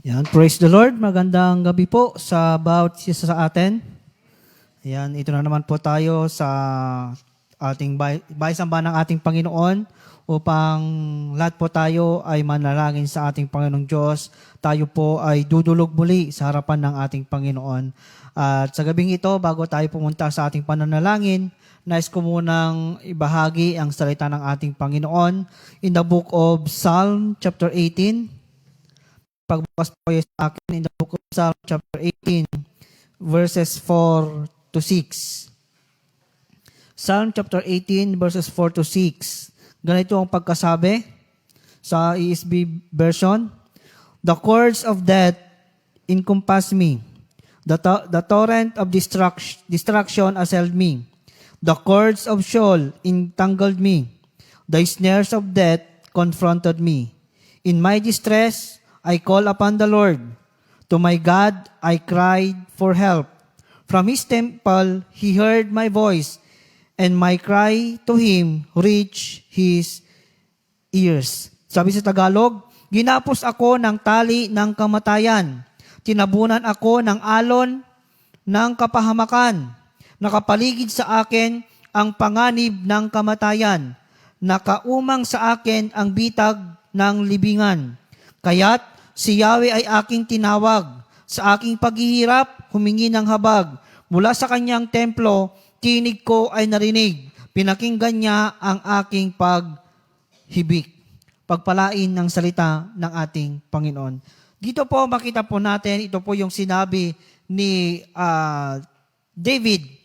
Yan, praise the Lord. Magandang gabi po sa bawat isa sa atin. Yan, ito na naman po tayo sa ating bahay-samba ng ating Panginoon upang lahat po tayo ay manalangin sa ating Panginoong Diyos. Tayo po ay dudulog muli sa harapan ng ating Panginoon. At sa gabing ito, bago tayo pumunta sa ating pananalangin, nais ko munang ibahagi ang salita ng ating Panginoon in the book of Psalm chapter 18. Pagbukas po kayo sa akin in the book of Psalm chapter 18, verses 4 to 6. Psalm chapter 18, verses 4 to 6. Ganito ang pagkasabi sa ESV version. The cords of death encompass me. The torrent of destruction assailed me. The cords of Sheol entangled me. The snares of death confronted me. In my distress, I call upon the Lord. To my God, I cried for help. From His temple, He heard my voice, and my cry to Him reached His ears. Sabi sa Tagalog, ginapos ako ng tali ng kamatayan. Tinabunan ako ng alon ng kapahamakan. Nakapaligid sa akin ang panganib ng kamatayan. Nakaumang sa akin ang bitag ng libingan. Kaya't si Yahweh ay aking tinawag. Sa aking paghihirap, humingi ng habag. Mula sa kanyang templo, tinig ko ay narinig. Pinakinggan niya ang aking paghibik. Pagpalain ng salita ng ating Panginoon. Dito po makita po natin, ito po yung sinabi ni David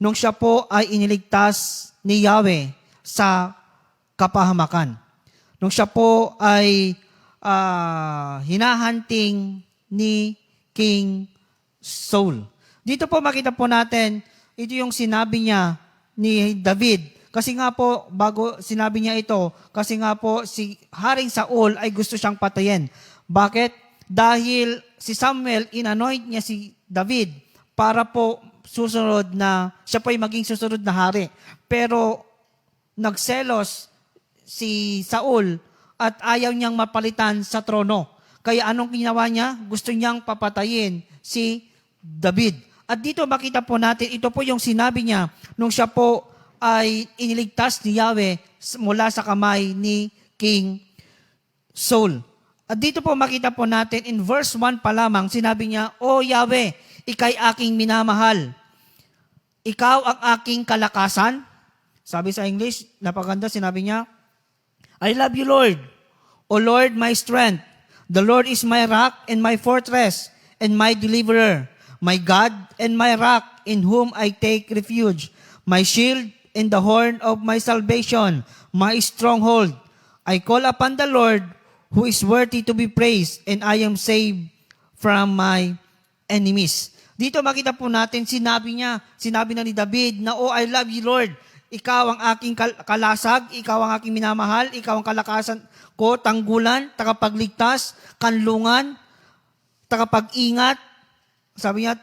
nung siya po ay iniligtas ni Yahweh sa kapahamakan. Nung siya po ay hinahunting ni King Saul. Dito po makita po natin, ito yung sinabi niya ni David. Kasi nga po, bago sinabi niya ito, kasi nga po si Haring Saul ay gusto siyang patayin. Bakit? Dahil si Samuel, inanoint niya si David para po susunod na, siya po ay maging susunod na hari. Pero nagselos si Saul at ayaw niyang mapalitan sa trono. Kaya anong ginawa niya? Gusto niyang papatayin si David. At dito makita po natin, ito po yung sinabi niya nung siya po ay iniligtas ni Yahweh mula sa kamay ni King Saul. At dito po makita po natin, in verse 1 pa lamang, sinabi niya, O Yahweh, ikay aking minamahal. Ikaw ang aking kalakasan. Sabi sa English, napaganda, sinabi niya, I love you, Lord. O Lord, my strength. The Lord is my rock and my fortress and my deliverer, my God and my rock in whom I take refuge, my shield and the horn of my salvation, my stronghold. I call upon the Lord who is worthy to be praised, and I am saved from my enemies. Dito makita po natin, sinabi na ni David na, Oh, I love you, Lord. Ikaw ang aking kalasag, ikaw ang aking minamahal, ikaw ang kalakasan ko, tanggulan, tagapagligtas, kanlungan, tagapag-ingat. Sabi niya,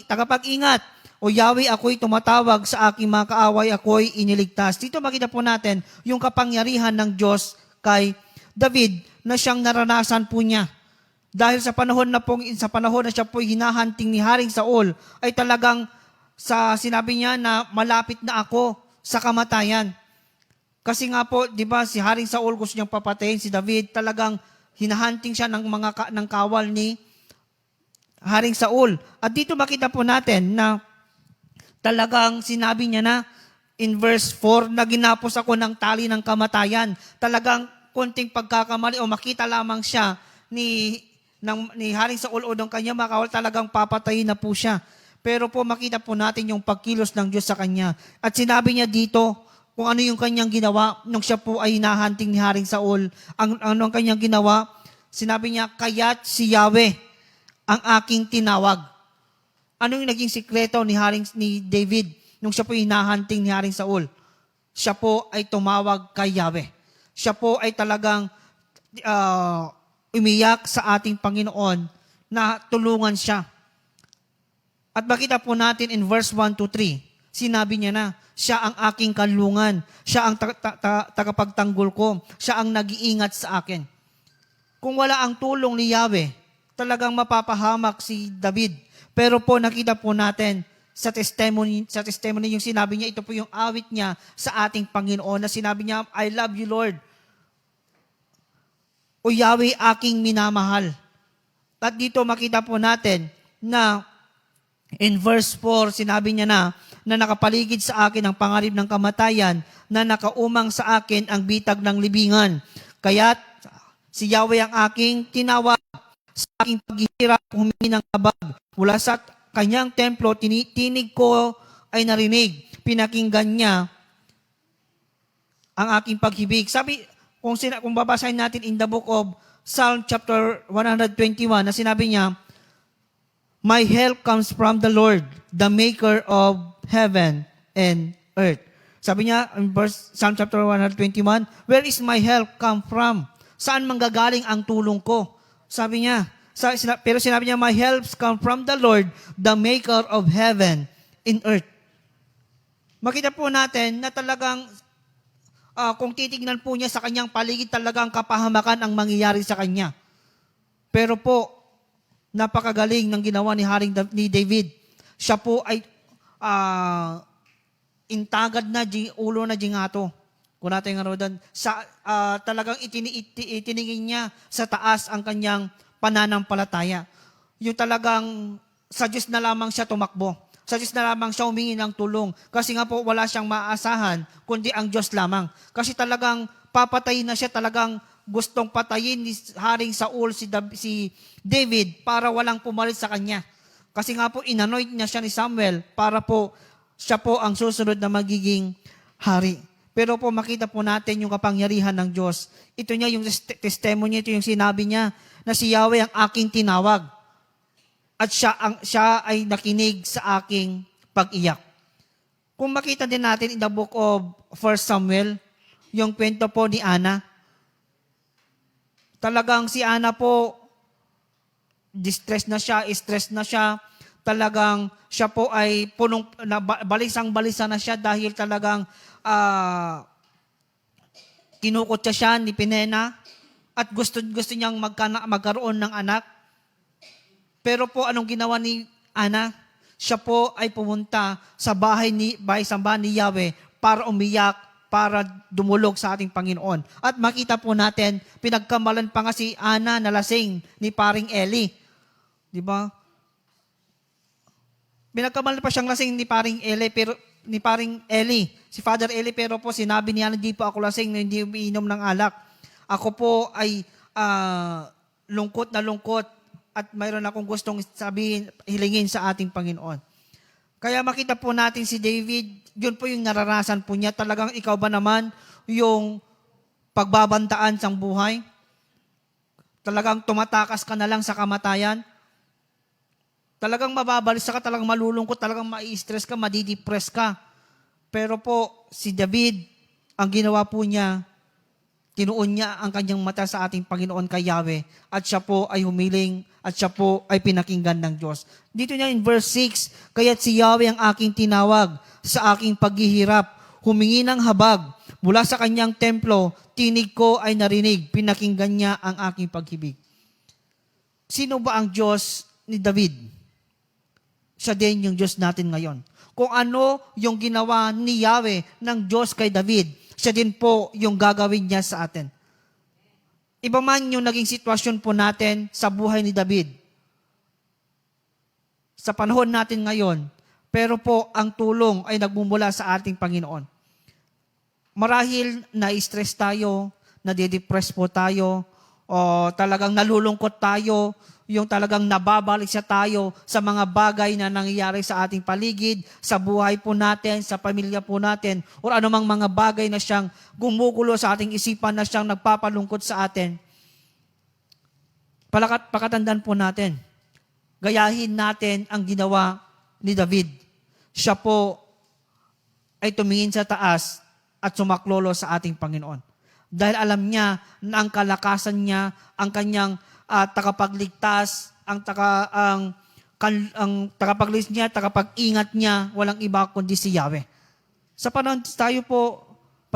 tagapag-ingat. O Yahweh, ako'y tumatawag sa aking mga kaaway, ako'y iniligtas. Dito makita po natin yung kapangyarihan ng Diyos kay David na siyang naranasan po niya. Dahil sa panahon na siya po hinahunting ni Haring Saul, ay talagang sinabi niya na malapit na ako sa kamatayan. Kasi nga po, di ba, si Haring Saul gusto niyang papatayin si David, talagang hinahunting siya ng kawal ni Haring Saul. At dito makita po natin na talagang sinabi niya na in verse 4 na ginapos ako ng tali ng kamatayan. Talagang konting pagkakamali o makita lamang siya ni Haring Saul o ng kanya makawal, talagang papatayin na po siya. Pero po makita po natin yung pagkilos ng Diyos sa kanya. At sinabi niya dito kung ano yung kanyang ginawa nung siya po ay hinahunting ni Haring Saul. Ano ang kanyang ginawa? Sinabi niya, kaya't si Yahweh ang aking tinawag. Ano yung naging sikreto ni David nung siya po hinahunting ni Haring Saul? Siya po ay tumawag kay Yahweh. Siya po ay talagang umiyak sa ating Panginoon na tulungan siya. At makita po natin in verse 1 to 3, sinabi niya na, siya ang aking kanlungan, siya ang tagapagtanggol ko, siya ang nag-iingat sa akin. Kung wala ang tulong ni Yahweh, talagang mapapahamak si David. Pero po nakita po natin sa testimony yung sinabi niya, ito po yung awit niya sa ating Panginoon na sinabi niya, I love you Lord. O Yahweh aking minamahal. At dito makita po natin na in verse 4, sinabi niya na nakapaligid sa akin ang pangarib ng kamatayan, na nakaumang sa akin ang bitag ng libingan. Kaya't si Yahweh ang aking tinawag, sa aking paghihirap, humingi ng habag. Mula sa kanyang templo, tinig ko ay narinig. Pinakinggan niya ang aking paghibig. Sabi, kung babasahin natin in the book of Psalm chapter 121, na sinabi niya, my help comes from the Lord, the maker of heaven and earth. Sabi niya in Psalm chapter 121, where is my help come from? Saan manggagaling ang tulong ko? Sabi niya, pero sinabi niya, my help come from the Lord, the maker of heaven and earth. Makita po natin na talagang kung titignan po niya sa kanyang paligid, talagang kapahamakan ang mangyayari sa kanya. Pero po, napakagaling ng ginawa ni David. Siya po ay intagad na ulo na jingato. Kung natin nga doon, talagang itiningin niya sa taas ang kanyang pananampalataya. Yung talagang sa Diyos na lamang siya tumakbo. Sa Diyos na lamang siya humingi ng tulong. Kasi nga po wala siyang maaasahan, kundi ang Diyos lamang. Kasi talagang papatayin na siya, talagang gustong patayin ni Haring Saul si David para walang pumalit sa kanya. Kasi nga po inanoint niya siya ni Samuel para po siya po ang susunod na magiging hari. Pero po makita po natin yung kapangyarihan ng Diyos. Ito niya yung testimony, ito yung sinabi niya na si Yahweh ang aking tinawag at siya ay nakinig sa aking pag-iyak. Kung makita din natin in the book of 1 Samuel, yung kwento po ni Ana, talagang si Ana po, stress na siya, talagang siya po ay balisang-balisa na siya dahil talagang kinukutya siya ni Penina at gusto niyang magkaroon ng anak. Pero po anong ginawa ni Ana? Siya po ay pumunta sa bahay sambahan ni Yahweh para umiyak, para dumulog sa ating Panginoon. At makita po natin, pinagkamalan pa nga si Ana na lasing ni paring Eli. Di ba? Pinagkamalan pa siyang lasing ni paring Eli, si Father Eli, pero po sinabi niya, hindi po ako lasing, hindi umiinom ng alak. Ako po ay lungkot na lungkot at mayroon akong gustong hilingin sa ating Panginoon. Kaya makita po natin si David, yun po yung naranasan po niya. Talagang ikaw ba naman yung pagbabantaan sa buhay? Talagang tumatakas ka na lang sa kamatayan? Talagang mababalisa ka, talagang malulungkot, talagang mai-stress ka, madidepress ka. Pero po, si David, ang ginawa po niya, tinuon niya ang kanyang mata sa ating Panginoon kay Yahweh at siya po ay humiling at siya po ay pinakinggan ng Diyos. Dito niya in verse 6, kaya't si Yahweh ang aking tinawag sa aking paghihirap, humingi ng habag mula sa kanyang templo, tinig ko ay narinig, pinakinggan niya ang aking paghibig. Sino ba ang Diyos ni David? Siya din yung Diyos natin ngayon. Kung ano yung ginawa ni Yahweh ng Diyos kay David, siya din po yung gagawin niya sa atin. Iba man yung naging sitwasyon po natin sa buhay ni David. Sa panahon natin ngayon, pero po ang tulong ay nagmumula sa ating Panginoon. Marahil na-stress tayo, nadidepress po tayo, o talagang nalulungkot tayo, yung talagang nababalik siya tayo sa mga bagay na nangyayari sa ating paligid, sa buhay po natin, sa pamilya po natin, o anumang mga bagay na siyang gumugulo sa ating isipan, na siyang nagpapalungkot sa atin. Pakatandaan po natin, gayahin natin ang ginawa ni David. Siya po ay tumingin sa taas at sumaklolo sa ating Panginoon. Dahil alam niya na ang kalakasan niya, ang kanyang tagapagligtas, ang tagapagligtas niya, tagapag-ingat niya, walang iba kundi si Yahweh. Sa panahon tayo po,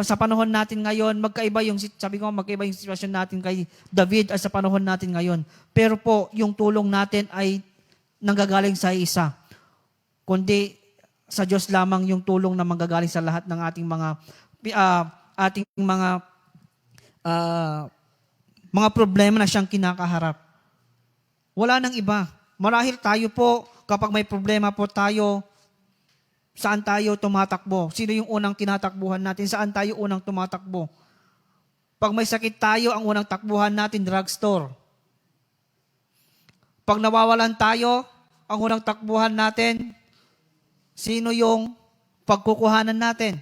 sa panahon natin ngayon, magkaiba yung sitwasyon natin kay David at sa panahon natin ngayon. Pero po, yung tulong natin ay nanggagaling sa isa. Kundi sa Diyos lamang yung tulong na manggagaling sa lahat ng ating mga problema na siyang kinakaharap. Wala nang iba. Marahil tayo po, kapag may problema po tayo, saan tayo tumatakbo? Sino yung unang tinatakbuhan natin? Saan tayo unang tumatakbo? Pag may sakit tayo, ang unang takbuhan natin, drugstore. Pag nawawalan tayo, ang unang takbuhan natin, sino yung pagkukuhanan natin?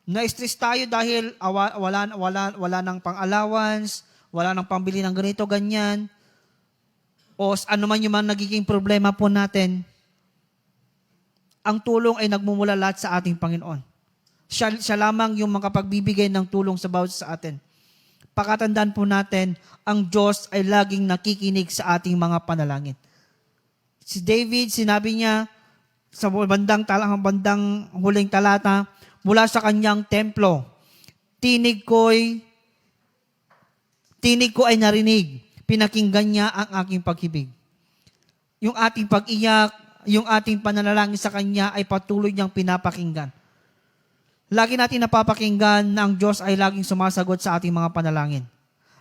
Na-stress tayo dahil wala nang pang-allowance, wala nang pambili ng ganito, ganyan. O ano man yung mga nagiging problema po natin, ang tulong ay nagmumula lahat sa ating Panginoon. Siya lamang yung makapagbibigay ng tulong sa bawat sa atin. Pakatandaan po natin, ang Diyos ay laging nakikinig sa ating mga panalangin. Si David, sinabi niya, sa bandang huling talata, mula sa kanyang templo, tinig ko ay narinig, pinakinggan niya ang aking pag-ibig. Yung ating pag-iyak, yung ating pananalangin sa Kanya ay patuloy niyang pinapakinggan. Lagi natin napapakinggan na ang Diyos ay laging sumasagot sa ating mga panalangin.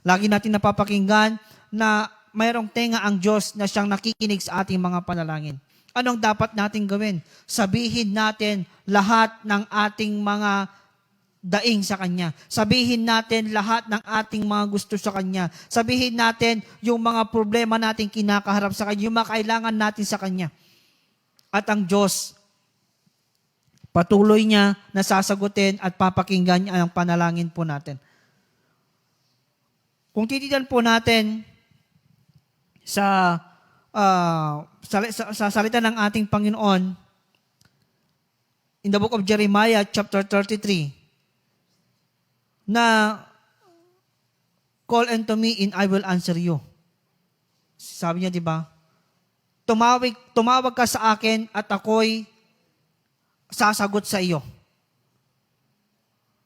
Lagi natin napapakinggan na mayroong tenga ang Diyos na siyang nakikinig sa ating mga panalangin. Anong dapat natin gawin? Sabihin natin lahat ng ating mga daing sa Kanya. Sabihin natin lahat ng ating mga gusto sa Kanya. Sabihin natin yung mga problema natin kinakaharap sa Kanya, yung mga kailangan natin sa Kanya. At ang Diyos, patuloy niya na sasagutin at papakinggan niya ang panalangin po natin. Kung titinan po natin sa salita ng ating Panginoon, in the book of Jeremiah, chapter 33, na call unto me and I will answer you. Sabi niya, di ba? Tumawag ka sa akin at ako'y sasagot sa iyo.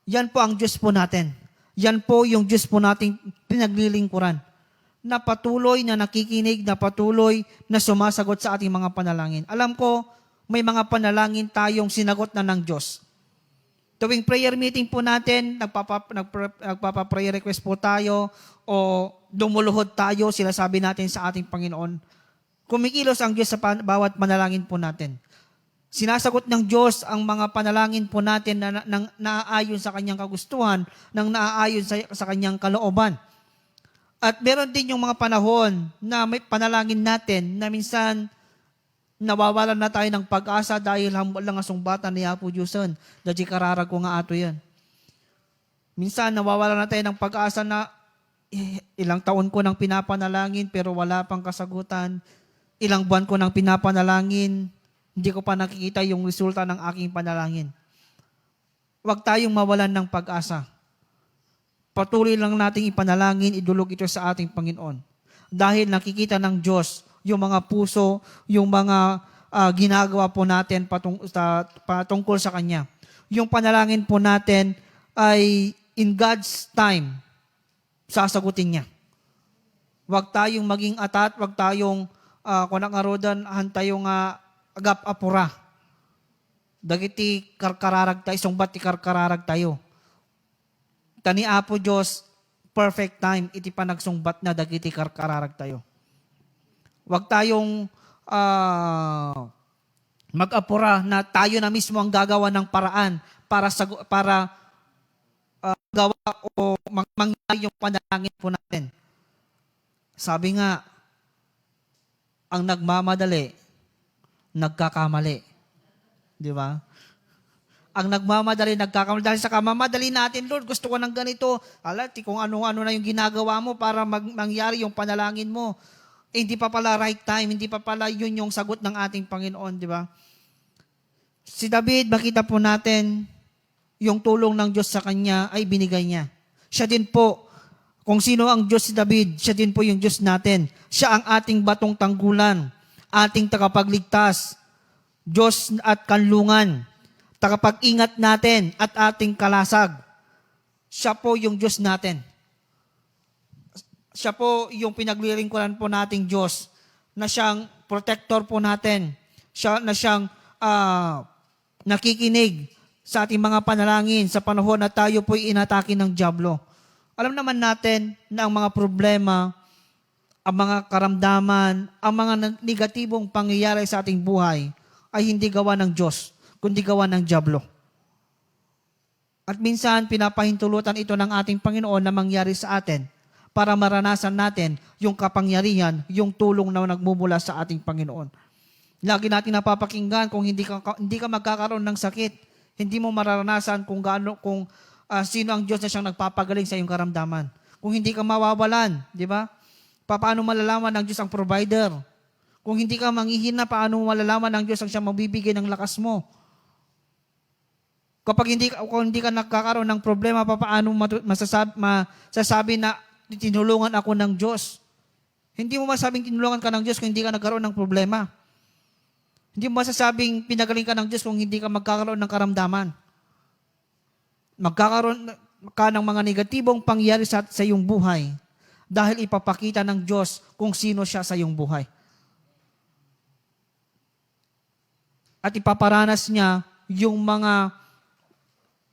Yan po ang Diyos po natin. Yan po yung Diyos po nating pinaglilingkuran. Na patuloy na nakikinig, na patuloy na sumasagot sa ating mga panalangin. Alam ko, may mga panalangin tayong sinagot na ng Diyos. Tuwing prayer meeting po natin, nagpapa-prayer request po tayo o dumuluhod tayo, sinasabi natin sa ating Panginoon. Kumikilos ang Diyos sa bawat panalangin po natin. Sinasagot ng Diyos ang mga panalangin po natin na naaayon sa Kanyang kagustuhan, nang naaayon sa Kanyang kalooban. At meron din yung mga panahon na may panalangin natin na minsan nawawalan na tayo ng pag-asa dahil hambal lang ang sungbatan ni Apo Diyoson. Dadji kararag ko nga ato yan. Minsan nawawalan na tayo ng pag-asa na ilang taon ko nang pinapanalangin pero wala pang kasagutan. Ilang buwan ko nang pinapanalangin, hindi ko pa nakikita yung resulta ng aking panalangin. Huwag tayong mawalan ng pag-asa. Patuloy lang nating ipanalangin, idulog ito sa ating Panginoon. Dahil nakikita ng Diyos yung mga puso, yung mga ginagawa po natin patungkol sa Kanya. Yung panalangin po natin ay in God's time, sasagutin niya. Huwag tayong maging atat, huwag tayong kunang arodan, hantayong agap apura. Dagiti karkararag tayo, sungbat ti karkararag tayo. Tani Apo Diyos, perfect time, iti pa nagsungbat na dagiti karkararag tayo. Huwag tayong mag-apura na tayo na mismo ang gagawa ng paraan para gawa o mangyari yung panalangin po natin. Sabi nga, ang nagmamadali, nagkakamali. Di ba? Ang nagmamadali, nagkakamali. Dahil sa kamamadali natin, Lord, gusto ko ng ganito. Alati, kung ano-ano na yung ginagawa mo para mangyari yung panalangin mo. Hindi pa pala right time, hindi pa pala yun yung sagot ng ating Panginoon, di ba? Si David, makita po natin, yung tulong ng Diyos sa kanya ay binigay niya. Siya din po, kung sino ang Diyos si David, siya din po yung Diyos natin. Siya ang ating batong tanggulan, ating tagapagligtas, Diyos at kanlungan. tagapag-ingat natin at ating kalasag. Siya po yung Diyos natin. Siya po yung pinaglilingkuran po nating Diyos na siyang protector po natin. Siya na siyang nakikinig sa ating mga panalangin sa panahon na tayo po'y inatake ng dyablo. Alam naman natin na ang mga problema, ang mga karamdaman, ang mga negatibong pangyayari sa ating buhay ay hindi gawa ng Diyos, kundi gawa ng dyablo. At minsan, pinapahintulutan ito ng ating Panginoon na mangyari sa atin para maranasan natin yung kapangyarihan, yung tulong na nagmumula sa ating Panginoon. Lagi natin napapakinggan kung hindi ka magkakaroon ng sakit, hindi mo mararanasan kung sino ang Diyos na siyang nagpapagaling sa iyong karamdaman. Kung hindi ka mawawalan, di ba? Paano malalaman ng Diyos ang provider? Kung hindi ka manghihina, paano malalaman ng Diyos ang siyang magbibigay ng lakas mo? Kung hindi ka nagkakaroon ng problema, paano masasabi na tinulungan ako ng Diyos? Hindi mo masabing tinulungan ka ng Diyos kung hindi ka nagkaroon ng problema. Hindi mo masasabing pinagaling ka ng Diyos kung hindi ka magkakaroon ng karamdaman. Magkakaroon ka ng mga negatibong pangyayari sa iyong buhay dahil ipapakita ng Diyos kung sino siya sa iyong buhay. At ipaparanas niya yung mga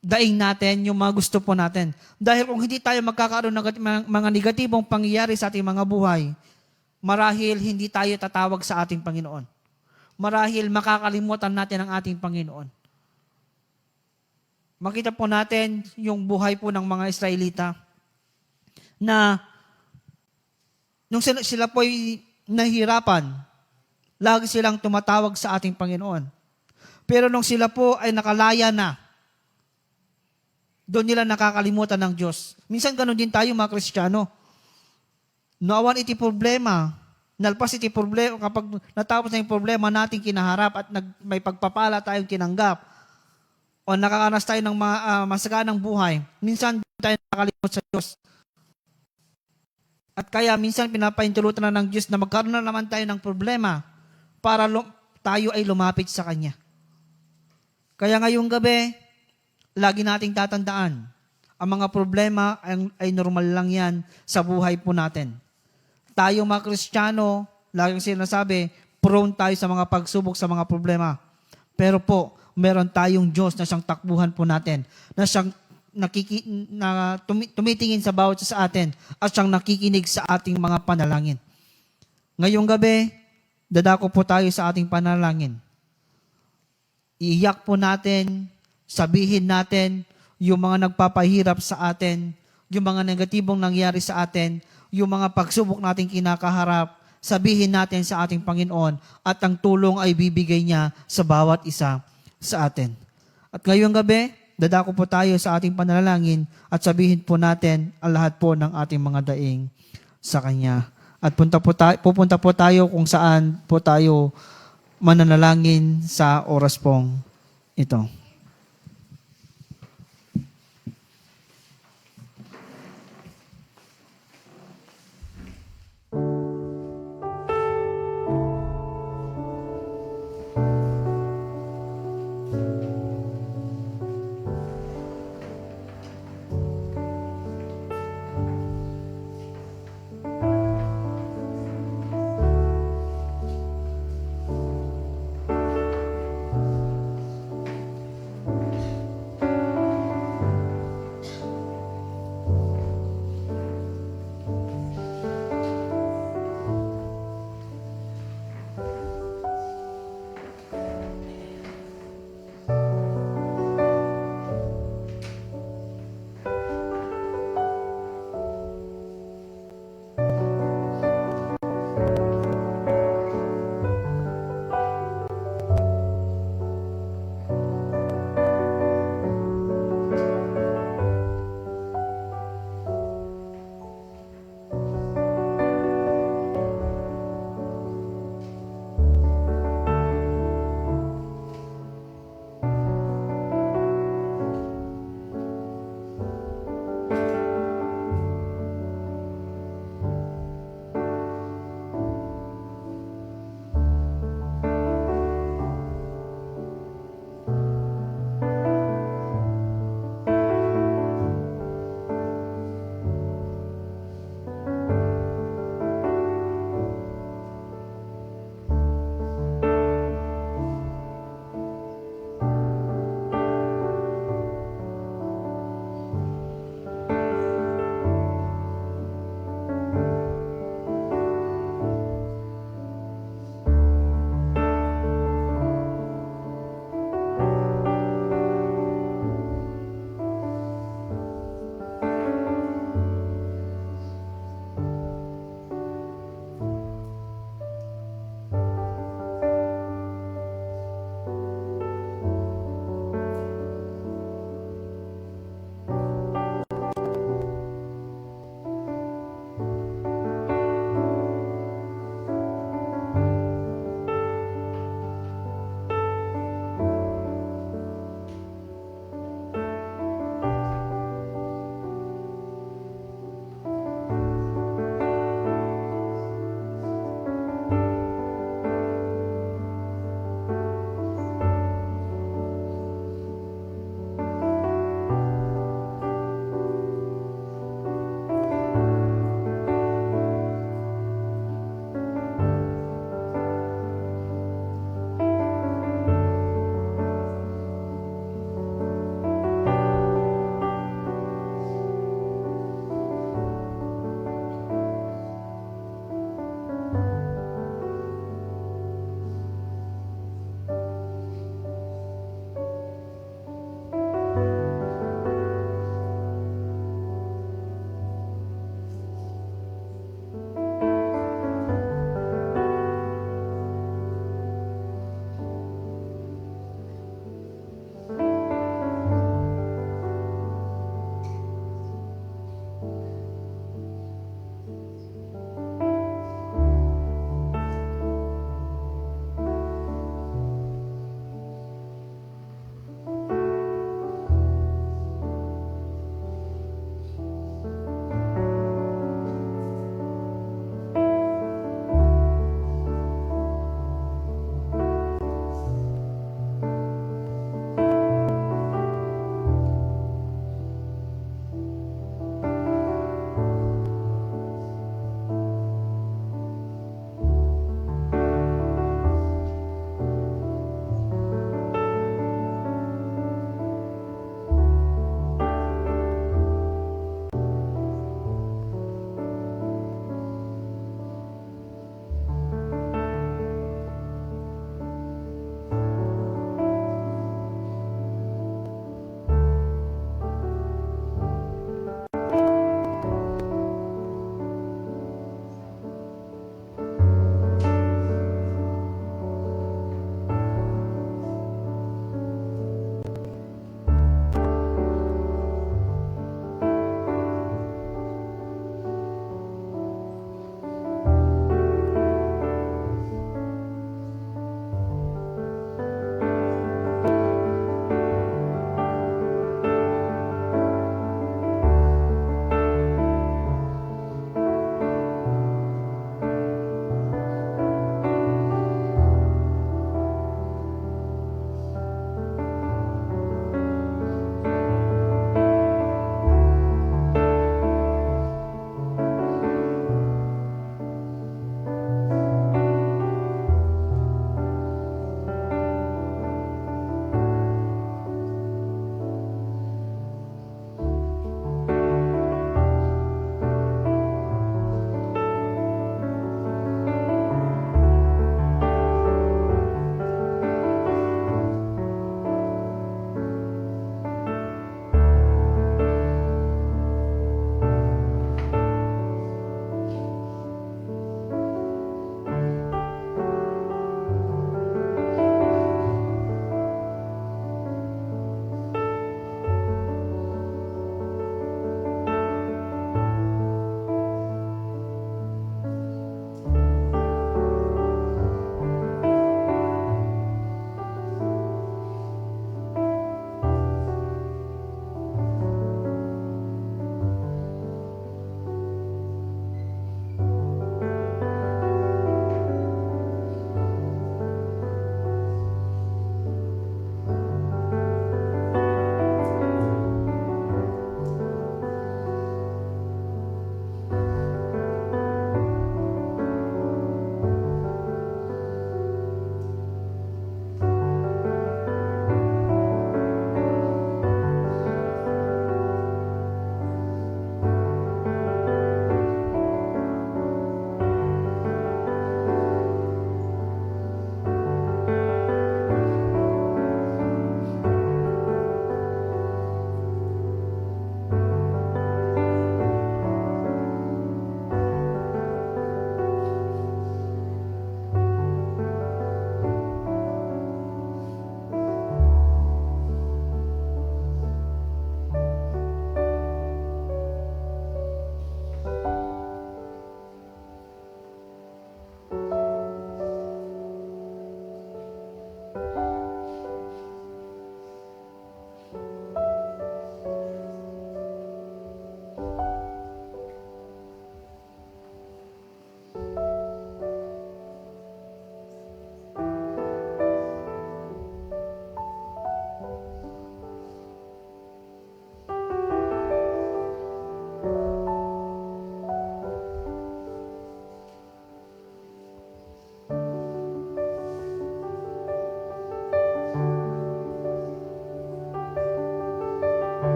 daing natin, yung mga gusto po natin. Dahil kung hindi tayo magkakaroon ng mga negatibong pangyayari sa ating mga buhay, marahil hindi tayo tatawag sa ating Panginoon. Marahil makakalimutan natin ang ating Panginoon. Makita po natin yung buhay po ng mga Israelita na nung sila po'y nahihirapan, lagi silang tumatawag sa ating Panginoon. Pero nung sila po ay nakalaya na, doon nila nakakalimutan ng Diyos. Minsan ganun din tayo mga Kristiyano. Naawan iti problema, nalpas iti problema, kapag natapos na yung problema natin kinaharap at may pagpapala tayong tinanggap, o nakakanas tayo ng masaganang buhay, minsan tayo nakakalimot sa Diyos. At kaya minsan pinapahintulutan na ng Diyos na magkaroon na naman tayo ng problema para tayo ay lumapit sa Kanya. Kaya ngayong gabi, lagi nating tatandaan, ang mga problema ay normal lang yan sa buhay po natin. Tayo mga Kristiyano, laging sinasabi, prone tayo sa mga pagsubok, sa mga problema. Pero po, meron tayong Diyos na siyang takbuhan po natin, na siyang tumitingin sa bawat sa atin at siyang nakikinig sa ating mga panalangin. Ngayong gabi, dadako po tayo sa ating panalangin. Iiyak po natin, sabihin natin yung mga nagpapahirap sa atin, yung mga negatibong nangyari sa atin, yung mga pagsubok natin kinakaharap, sabihin natin sa ating Panginoon at ang tulong ay bibigay niya sa bawat isa sa atin. At ngayong gabi, dadako po tayo sa ating panalangin at sabihin po natin ang lahat po ng ating mga daing sa Kanya. At pupunta po tayo kung saan po tayo mananalangin sa oras pong ito.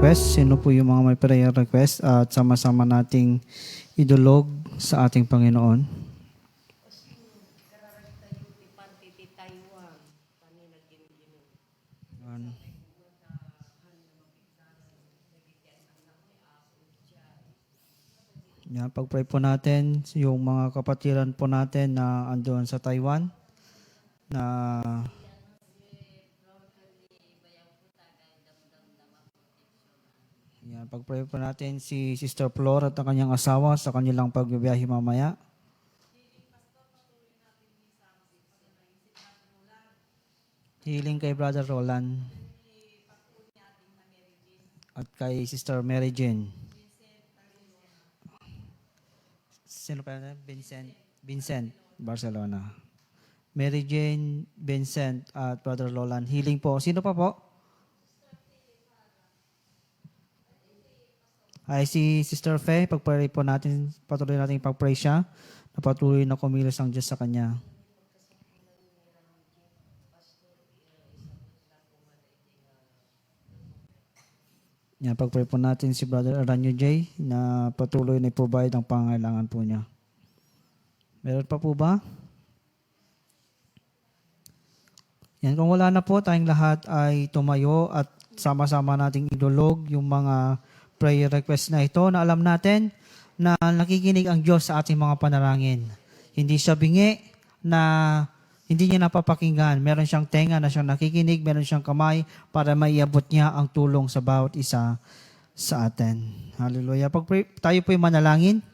request? Sino po yung mga may prayer request? At sama-sama nating idulog sa ating Panginoon. Yan, pag-pray po natin yung mga kapatiran po natin na andoon sa Taiwan na yan, pag-pray po natin si Sister Flor at ang kanyang asawa sa kanilang pagbibiyahe mamaya. Healing kay Brother Roland at kay Sister Mary Jane. Sino pa yan? Vincent, Barcelona. Mary Jane, Vincent, at Brother Roland. Healing po. Sino pa po? Ay, si Sister Faye. Pag-pray po natin, patuloy natin pag-pray siya na patuloy na kumilos ang Diyos sa kanya. Yan, pag-pray po natin si Brother Aranyo J na patuloy na i-provide ang pangailangan po niya. Meron pa po ba? Yan, kung wala na po, tayong lahat ay tumayo at sama-sama nating idulog yung mga prayer request na ito na alam natin na nakikinig ang Diyos sa ating mga panalangin. Hindi siya bingi na hindi niya napapakinggan. Meron siyang tenga na siyang nakikinig, meron siyang kamay para maiabot niya ang tulong sa bawat isa sa atin. Hallelujah. Tayo po'y manalangin.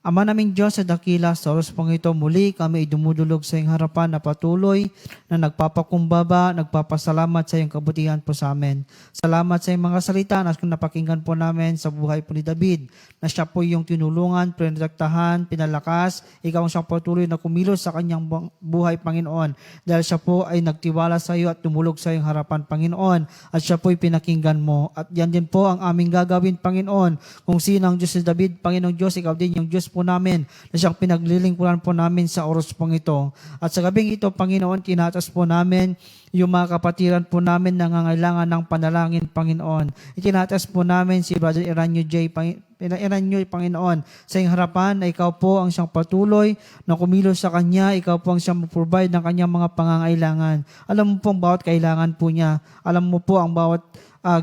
Ama naming Diyos sa dakila, sa oras pong ito, muli kami dumudulog sa iyong harapan na patuloy na nagpapakumbaba, nagpapasalamat sa iyong kabutihan po sa amin. Salamat sa iyong mga salita na napakinggan po namin sa buhay po ni David, na siya po yung tinulungan, pinrotectahan, pinalakas, ikaw ang siyang patuloy na kumilos sa kanyang buhay, Panginoon. Dahil siya po ay nagtiwala sa iyo at tumulog sa iyong harapan, Panginoon, at siya po ay pinakinggan mo. At yan din po ang aming gagawin, Panginoon. Kung sino ang Diyos ni David, Panginoong Diyos, ikaw din yung Diyos po namin na siyang pinaglilingkuran po namin sa oras pong ito. At sa gabing ito, Panginoon, tinatas po namin yung mga kapatiran po namin na nangangailangan ng panalangin, Panginoon. Itinatas po namin si Brother Eranio J. Eranio, Panginoon, sa iyong harapan na ikaw po ang siyang patuloy na kumilos sa kanya, ikaw po ang siyang provide ng kanyang mga pangangailangan. Alam mo po ang bawat kailangan po niya. Alam mo po ang bawat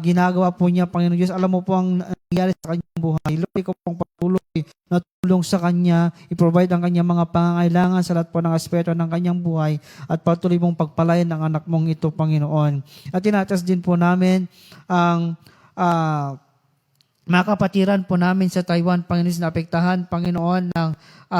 ginagawa po niya, Panginoon Diyos. Alam mo po ang nangyayari sa kanyang buhay. Lord, ikaw po ang patuloy na tulong sa kanya, i-provide ang kanyang mga pangangailangan sa lahat po ng aspeto ng kanyang buhay at patuloy mong pagpalain ang anak mong ito, Panginoon. At tinatas din po namin ang mga kapatiran po namin sa Taiwan, Panginoon, na apektahan, Panginoon, ng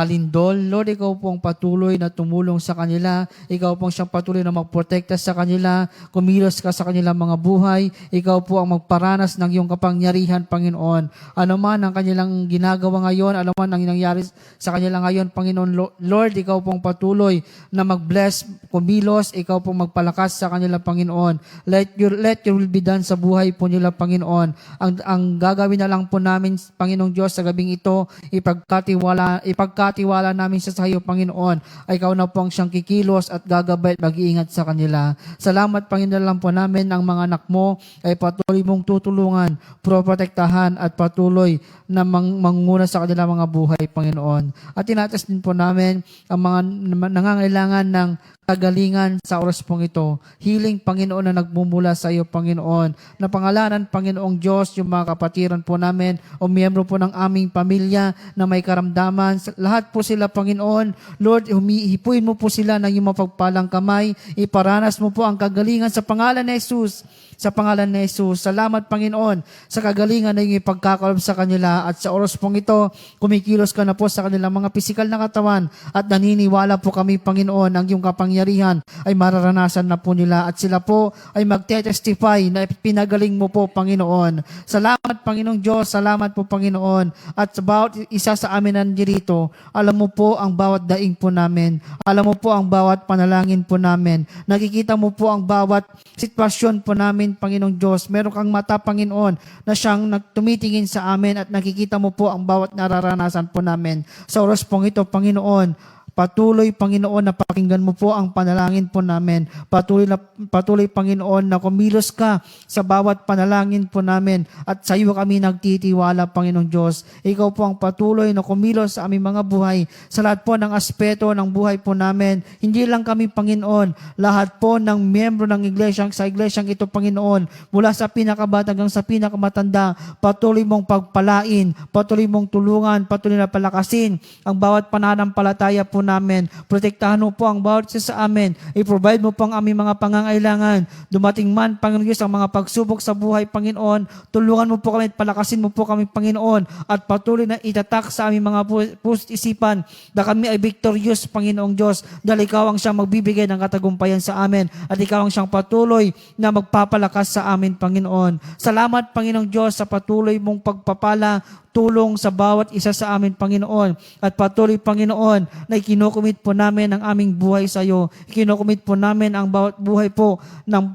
lindol. Lord, ikaw pong patuloy na tumulong sa kanila. Ikaw pong siyang patuloy na magprotekta sa kanila. Kumilos ka sa kanilang mga buhay. Ikaw po ang magparanas ng iyong kapangyarihan, Panginoon. Ano man ang kanilang ginagawa ngayon, ano man ang nangyari sa kanila ngayon, Panginoon. Lord, ikaw pong patuloy na mag-bless, kumilos. Ikaw pong magpalakas sa kanila, Panginoon. Let your will be done sa buhay po nila, Panginoon. Ang gagawin na lang po namin, Panginoong Diyos, sa gabing ito, ipagkatiwala namin sa iyo, Panginoon, ay ikaw na po ang siyang kikilos at gagabay at mag-iingat sa kanila. Salamat, Panginoon, lang po namin ang mga anak mo ay patuloy mong tutulungan, protektahan at patuloy na manguna sa kanila mga buhay, Panginoon. At tinatas din po namin ang mga nangangailangan ng kagalingan sa oras pong ito. Healing, Panginoon, na nagmumula sa iyo, Panginoon. Na pangalanan, Panginoong Diyos, yung mga kapatiran po namin o miyembro po ng aming pamilya na may karamdaman. Lahat po sila, Panginoon. Lord, hipuin mo po sila ng iyong mapagpalang kamay. Iparanas mo po ang kagalingan sa pangalan ni Jesus. Sa pangalan ni Jesus. Salamat, Panginoon, sa kagalingan na iyong ipagkakalob sa kanila. At sa oras pong ito, kumikilos ka na po sa kanilang mga pisikal na katawan. At naniniwala po kami, Panginoon, ang iyong kapangyarihan ay mararanasan na po nila. At sila po ay magte-testify na pinagaling mo po, Panginoon. Salamat, Panginoong Diyos. Salamat po, Panginoon. At sa bawat isa sa amin nandirito, alam mo po ang bawat daing po namin. Alam mo po ang bawat panalangin po namin. Nakikita mo po ang bawat sitwasyon po namin, Panginoong Diyos. Meron kang mata, Panginoon, na siyang tumitingin sa amin at nakikita mo po ang bawat nararanasan po namin. Sa oras pong ito, Panginoon, patuloy, Panginoon, na pakinggan mo po ang panalangin po namin. Patuloy, Panginoon, na kumilos ka sa bawat panalangin po namin at sa iyo kami nagtitiwala, Panginoong Diyos. Ikaw po ang patuloy na kumilos sa aming mga buhay, sa lahat po ng aspeto ng buhay po namin. Hindi lang kami, Panginoon, lahat po ng miyembro ng iglesyang sa iglesyang ito, Panginoon, mula sa pinakabata hanggang sa pinakamatanda, patuloy mong pagpalain, patuloy mong tulungan, patuloy na palakasin ang bawat pananampalataya po namin. Protektahan mo po ang bawat isa sa amin. I-provide mo po ang aming mga pangangailangan. Dumating man, Panginoon Diyos, ang mga pagsubok sa buhay, Panginoon. Tulungan mo po kami at palakasin mo po kami, Panginoon. At patuloy na itatak sa aming mga puso't isipan na kami ay victorious, Panginoong Diyos. Dahil ikaw ang siyang magbibigay ng katagumpayan sa amin. At ikaw ang siyang patuloy na magpapalakas sa amin, Panginoon. Salamat, Panginoong Diyos, sa patuloy mong pagpapala, tulong sa bawat isa sa amin, Panginoon. At patuloy, Panginoon, na ikinukumit po namin ang aming buhay sa iyo. Ikinukumit po namin ang bawat buhay po ng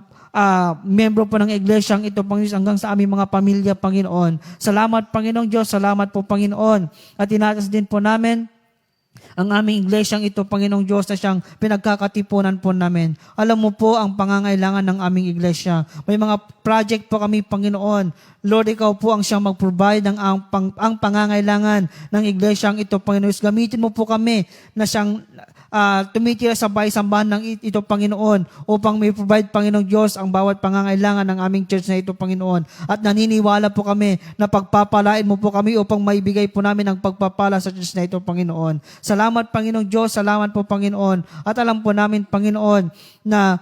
miyembro po ng iglesyang ito, Panginoon, hanggang sa aming mga pamilya, Panginoon. Salamat, Panginoong Diyos. Salamat po, Panginoon. At tinatas din po namin ang aming iglesyang ito, Panginoong Diyos, na siyang pinagkakatipunan po namin. Alam mo po ang pangangailangan ng aming iglesia. May mga project po kami, Panginoon. Lord, ikaw po ang siyang mag-provide ng ang pangangailangan ng iglesyang ito, Panginoon. Gamitin mo po kami na siyang tumitira sa bahay-sambahan ng ito, Panginoon, upang may provide, Panginoong Diyos, ang bawat pangangailangan ng aming church na ito, Panginoon. At naniniwala po kami na pagpapalain mo po kami upang maibigay po namin ang pagpapala sa church na ito, Panginoon. Salamat, Panginoong Diyos. Salamat po, Panginoon. At alam po namin, Panginoon, na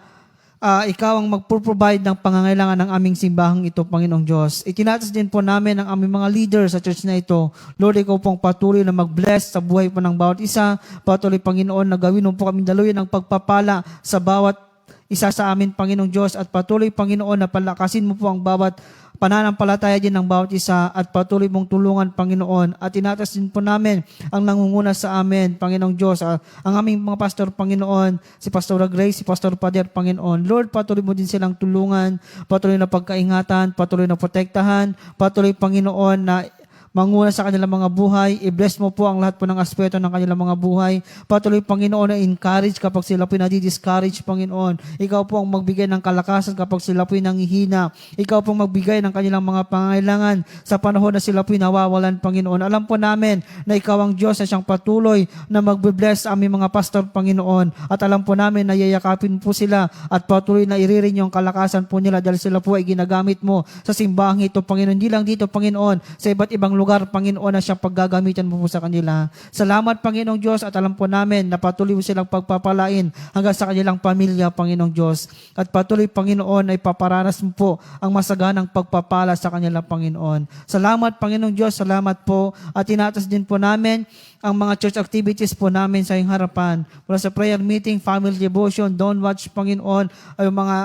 ikaw ang magpo-provide ng pangangailangan ng aming simbahang ito, Panginoong Diyos. Itinatas din po namin ang aming mga leader sa church na ito. Lord, ikaw pong patuloy na mag-bless sa buhay po ng bawat isa. Patuloy, Panginoon, na gawin mo po kami daluyan ng pagpapala sa bawat isa sa amin, Panginoong Diyos. At patuloy, Panginoon, na palakasin mo po ang bawat pananampalataya din ng bawat isa at patuloy mong tulungan, Panginoon. At tinatas din po namin ang nangunguna sa amin, Panginoong Diyos. Ang aming mga pastor, Panginoon, si Pastor Grace, si Pastor Pader, Panginoon. Lord, patuloy mo din silang tulungan, patuloy na pagkaingatan, patuloy na protektahan, patuloy, Panginoon, na manguna sa kanilang mga buhay. I-bless mo po ang lahat po ng aspeto ng kanilang mga buhay. Patuloy, Panginoon, na encourage kapag sila po nadi-discourage, Panginoon. Ikaw po ang magbigay ng kalakasan kapag sila po nangihina. Ikaw po ang magbigay ng kanilang mga pangailangan sa panahon na sila po nawawalan, Panginoon. Alam po namin na ikaw ang Diyos na siyang patuloy na magbe-bless sa aming mga pastor, Panginoon. At alam po namin na yayakapin po sila at patuloy na iririn yung kalakasan po nila dahil sila po ay ginagamit mo sa simbahang ito, Panginoon. Hindi lang dito, Panginoon, sa iba't ibang lugar, Panginoon, na siyang paggagamitan mo po sa kanila. Salamat, Panginoong Diyos, at alam po namin na patuloy mo silang pagpapalain hanggang sa kanilang pamilya, Panginoong Diyos. At patuloy, Panginoon, ay paparanas mo po ang masaganang pagpapala sa kanila, Panginoon. Salamat, Panginoong Diyos, salamat po. At tinatas din po namin ang mga church activities po namin sa iyong harapan. Mula sa prayer meeting, family devotion, dawn watch, Panginoon, ay mga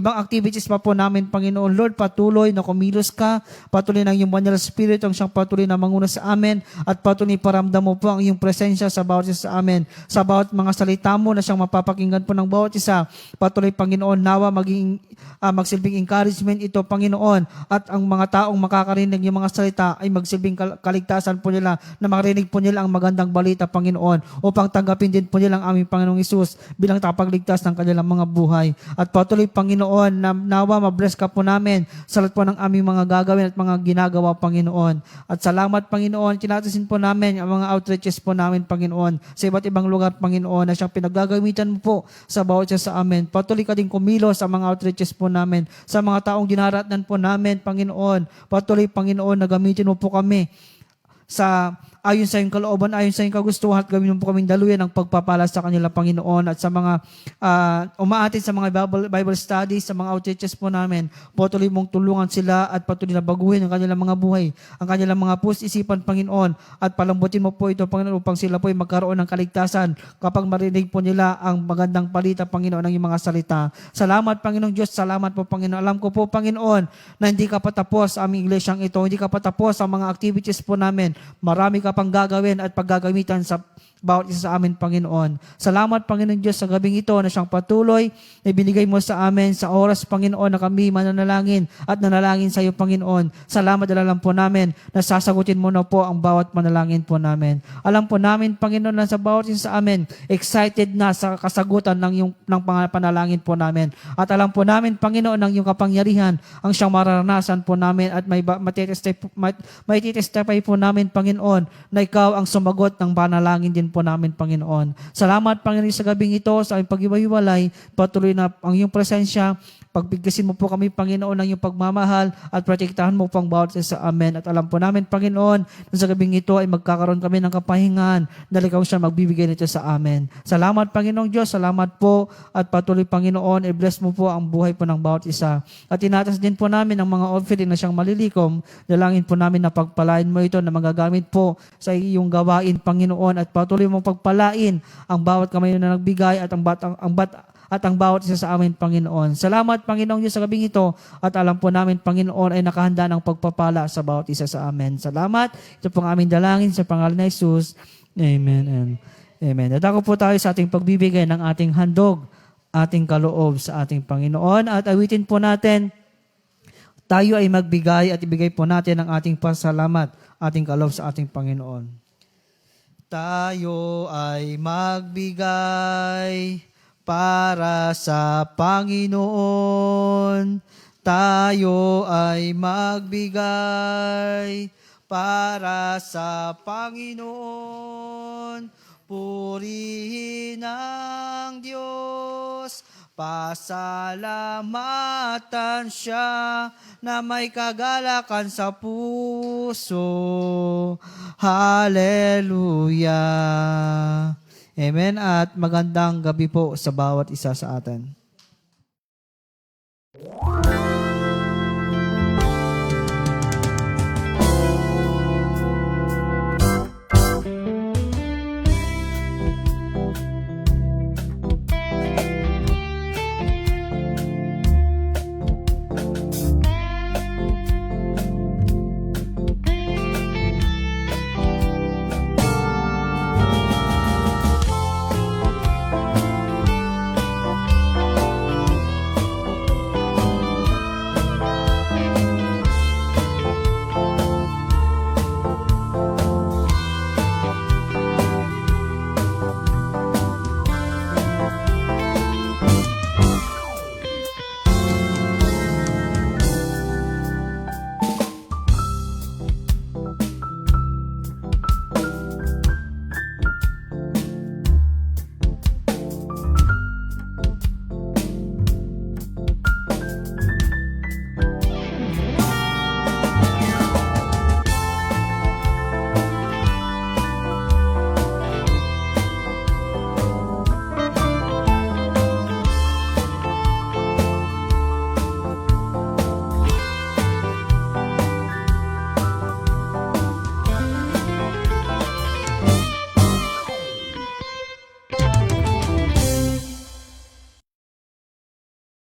ibang activities pa po namin, Panginoon. Lord, patuloy na kumilos ka, patuloy ng iyong banal spirit ang siyang patuloy na manguna sa amin, at patuloy paramdam mo po ang iyong presensya sa bawat isa sa amin. Sa bawat mga salita mo na siyang mapapakinggan po ng bawat isa, patuloy, Panginoon, nawa magsilbing encouragement ito, Panginoon, at ang mga taong makakarinig ng mga salita ay magsilbing kaligtasan po nila, na makarinig po nila ang magandang balita, Panginoon, upang tanggapin din po nila ang aming Panginoong Hesus bilang tapagligtas ng kanilang mga buhay. At patuloy, Panginoon, na nawa mabless ka po namin sa lahat po ng aming mga gagawin at mga ginagawa, Panginoon. At salamat, Panginoon, tinatasin po namin ang mga outreaches po namin, Panginoon, sa iba't ibang lugar, Panginoon, na siyang pinagagamitan mo po sa bawat isa sa amin. Patuloy ka din kumilos sa mga outreaches po namin, sa mga taong dinaratnan po namin, Panginoon. Patuloy, Panginoon, na gamitin mo po kami sa ayon sa iyong kalooban, ayon sa iyong kagustuhan, at gawin mo po kaming daluyan ng pagpapala sa kanila, Panginoon, at sa mga umaatid sa mga Bible studies, sa mga outreaches po namin, patuloy mong tulungan sila at patuloy na baguhin ang kanilang mga buhay, ang kanilang mga puso-isipan, Panginoon, at palambutin mo po ito, Panginoon, upang sila po ay magkaroon ng kaligtasan kapag marinig po nila ang magandang balita, Panginoon, ng iyong mga salita. Salamat, Panginoong Diyos, salamat po, Panginoon. Alam ko po, Panginoon, na hindi ka patapos sa aming iglesyang ito, hindi ka patapos sa mga activities po namin. Marami ka pang gagawin at paggagamitan sa bawat isa sa amin, Panginoon. Salamat, Panginoon Diyos, sa gabing ito na siyang patuloy na binigay mo sa amin sa oras, Panginoon, na kami mananalangin at nanalangin sa iyo, Panginoon. Salamat, alam po namin na sasagutin mo na po ang bawat manalangin po namin. Alam po namin, Panginoon, na sa bawat isa sa amin, excited na sa kasagutan ng panalangin po namin. At alam po namin, Panginoon, ng iyong kapangyarihan ang siyang mararanasan po namin, at may matitestify po namin, Panginoon, na ikaw ang sumagot ng panalangin din po namin, Panginoon. Salamat, Panginoon, sa gabing ito, sa aming pag-iwaiwalay, patuloy na ang iyong presensya, pagbigkasin mo po kami, Panginoon, ng iyong pagmamahal, at protektahan mo pang bawat isa sa amin. At alam po namin, Panginoon, na sa gabing ito ay magkakaroon kami ng kapahingahan dahil ikaw siya magbibigay nito sa amin. Salamat, Panginoong Diyos, salamat po, at patuloy, Panginoon, i-bless mo po ang buhay po ng bawat isa. At tinatas din po namin ang mga offering na siyang malilikom, dalangin po namin na pagpalain mo ito na magagamit po sa iyong gawain, Panginoon, at patuloy mong pagpalain ang bawat kamay na nagbigay at ang bawat isa sa amin, Panginoon. Salamat, Panginoong Diyos, sa gabing ito, at alam po namin, Panginoon, ay nakahanda ng pagpapala sa bawat isa sa amin. Salamat. Ito pong aming dalangin sa pangalan ni Jesus. Amen and amen. Dadako po tayo sa ating pagbibigay ng ating handog, ating kaloob sa ating Panginoon, at awitin po natin, tayo ay magbigay at ibigay po natin ang ating pasalamat, ating kaloob sa ating Panginoon. Tayo ay magbigay para sa Panginoon. Tayo ay magbigay para sa Panginoon. Purihin ang Diyos Pasalamatan siya na may kagalakan sa puso. Hallelujah. Amen. At magandang gabi po sa bawat isa sa atin.